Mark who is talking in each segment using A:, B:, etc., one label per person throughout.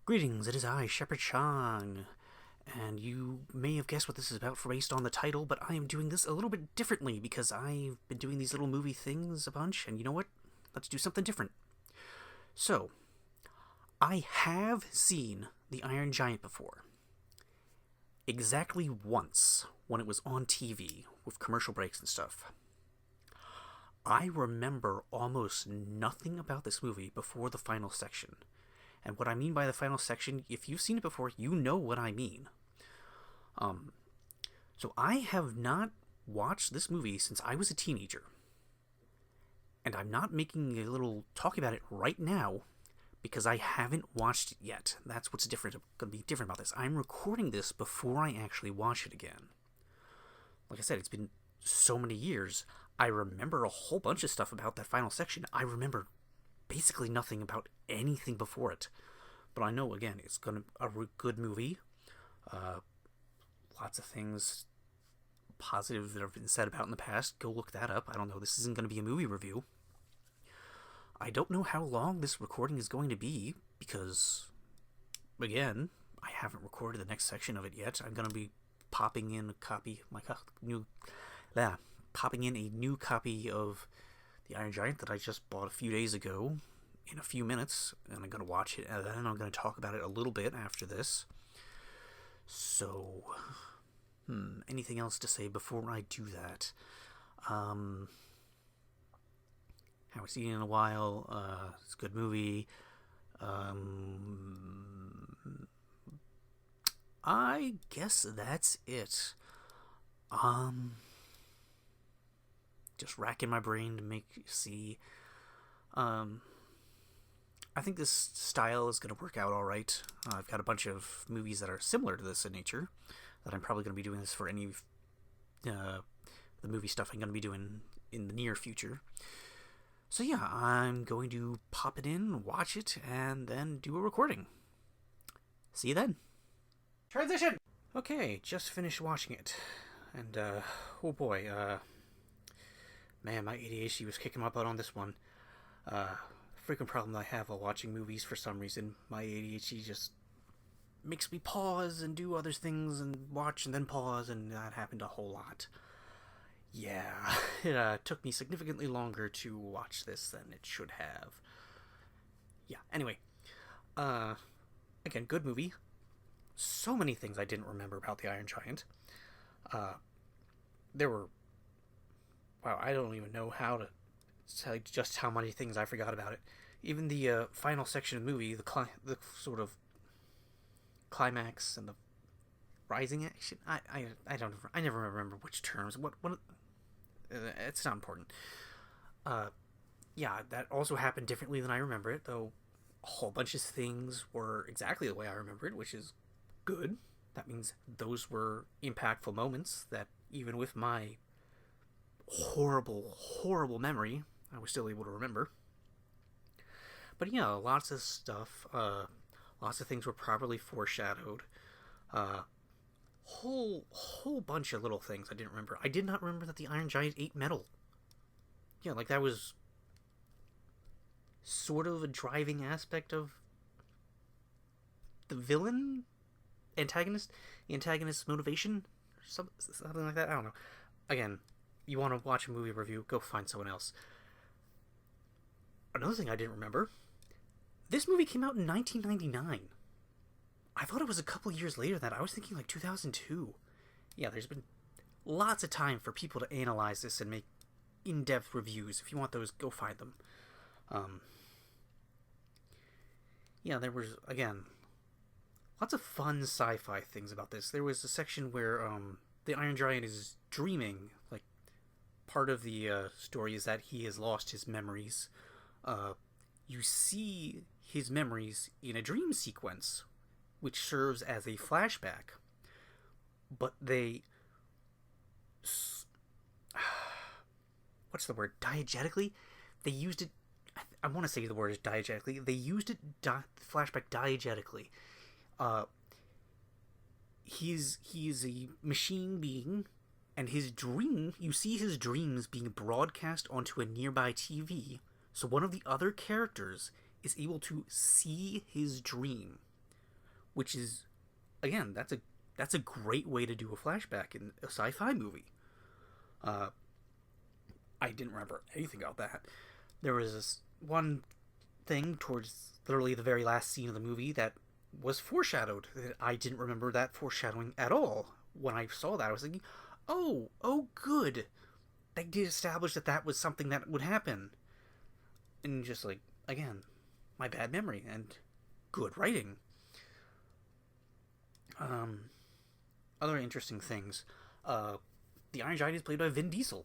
A: Greetings, it is I, Shepherd Chang, and you may have guessed what this is about based on the title, but I am doing this a little bit differently because I've been doing these little movie things a bunch, and you know what? Let's do something different. So, I have seen The Iron Giant before. Exactly once, when it was on TV, with commercial breaks and stuff. I remember almost nothing about this movie before the final section. And what I mean by the final section, if you've seen it before, you know what I mean. Um, so I have not watched this movie since I was a teenager. And I'm not making a little talk about it right now because I haven't watched it yet. That's what's different, going to be different about this. I'm recording this before I actually watch it again. Like I said, it's been so many years. I remember a whole bunch of stuff about that final section. I remember basically nothing about anything before it. But I know, again, it's going to be a good movie. Uh, Lots of things positive that have been said about in the past. Go look that up. I don't know. This isn't going to be a movie review. I don't know how long this recording is going to be because, again, I haven't recorded the next section of it yet. I'm going to be popping in a copy, popping in a new copy of The Iron Giant that I just bought a few days ago in a few minutes, and I'm going to watch it, and then I'm going to talk about it a little bit after this. So, anything else to say before I do that? Haven't seen it in a while. It's a good movie. I guess that's it. Just racking my brain to see. I think this style is going to work out all right. I've got a bunch of movies that are similar to this in nature that I'm probably going to be doing this for any the movie stuff I'm going to be doing in the near future. So yeah, I'm going to pop it in, watch it, and then do a recording. See you then. Transition! Okay, just finished watching it. And, oh boy, man, my ADHD was kicking my butt on this one. Frequent problem I have while watching movies for some reason. My ADHD just makes me pause and do other things and watch and then pause, and that happened a whole lot. Yeah, it took me significantly longer to watch this than it should have. Yeah, anyway. Again, good movie. So many things I didn't remember about The Iron Giant. There were... Wow, I don't even know how to tell just how many things I forgot about it. Even the final section of the movie, the sort of climax and the rising action. I never remember which terms. What it's not important. Yeah, that also happened differently than I remember it, though a whole bunch of things were exactly the way I remember it, which is good. That means those were impactful moments that even with my horrible memory, I was still able to remember. But yeah, lots of stuff, lots of things were properly foreshadowed. Whole bunch of little things I didn't remember. I did not remember that the Iron Giant ate metal. Yeah, like that was sort of a driving aspect of the villain the antagonist's motivation, something like that. I don't know. Again, you want to watch a movie review, go find someone else. Another thing I didn't remember, this movie came out in 1999. I thought it was a couple years later than that. I was thinking like 2002. Yeah, there's been lots of time for people to analyze this and make in-depth reviews. If you want those, go find them. Yeah, there was, again, lots of fun sci-fi things about this. There was a section where the Iron Giant is dreaming. Like, part of the story is that he has lost his memories. You see his memories in a dream sequence, which serves as a flashback. But they... What's the word? Diegetically? They used it... I want to say the word is diegetically. They used it, flashback diegetically. He's a machine being, and his dream, you see his dreams being broadcast onto a nearby TV, so one of the other characters is able to see his dream. which is, again, that's a great way to do a flashback in a sci-fi movie. Uh, I didn't remember anything about that. There was this one thing towards literally the very last scene of the movie that was foreshadowed. I didn't remember that foreshadowing at all. When I saw that, I was thinking, oh, good. They did establish that that was something that would happen. And just like, again, my bad memory and good writing. Other interesting things. The Iron Giant is played by Vin Diesel.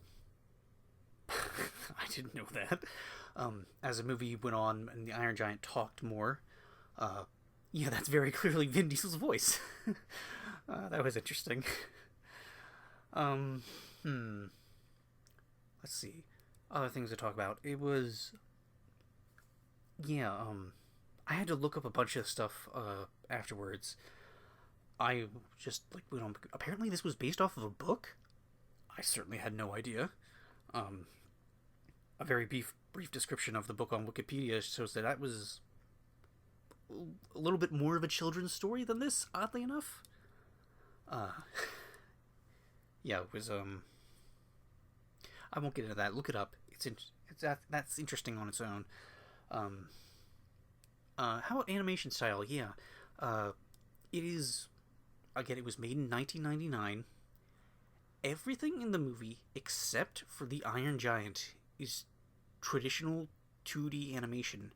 A: I didn't know that. As the movie went on and the Iron Giant talked more, yeah, that's very clearly Vin Diesel's voice. That was interesting. Um, hmm. Let's see. Other things to talk about. It was, yeah. I had to look up a bunch of stuff afterwards. I just like apparently this was based off of a book. I certainly had no idea. Um, a very brief description of the book on Wikipedia shows that that was a little bit more of a children's story than this, oddly enough. Uh, yeah, it was I won't get into that. Look it up. That's interesting on its own. Um, how about animation style? Yeah, it is. Again, it was made in 1999. Everything in the movie except for the Iron Giant is traditional 2D animation.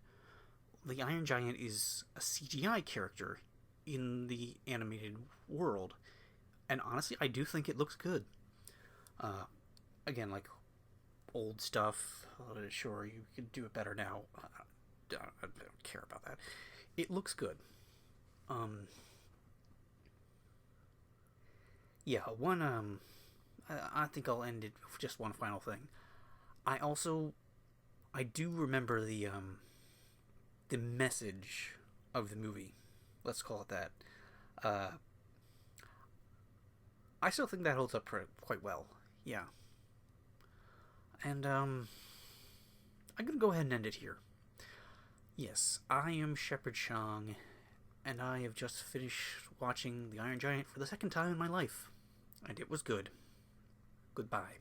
A: The Iron Giant is a CGI character in the animated world, and honestly, I do think it looks good. Again, like old stuff. Sure, you could do it better now. I don't care about that. It looks good. Um, yeah, one. I think I'll end it with just one final thing. I also, I do remember the message of the movie. Let's call it that. Uh, I still think that holds up quite well. Yeah. And I'm gonna go ahead and end it here. Yes, I am Shepherd Chong, and I have just finished watching The Iron Giant for the second time in my life, and it was good. Goodbye.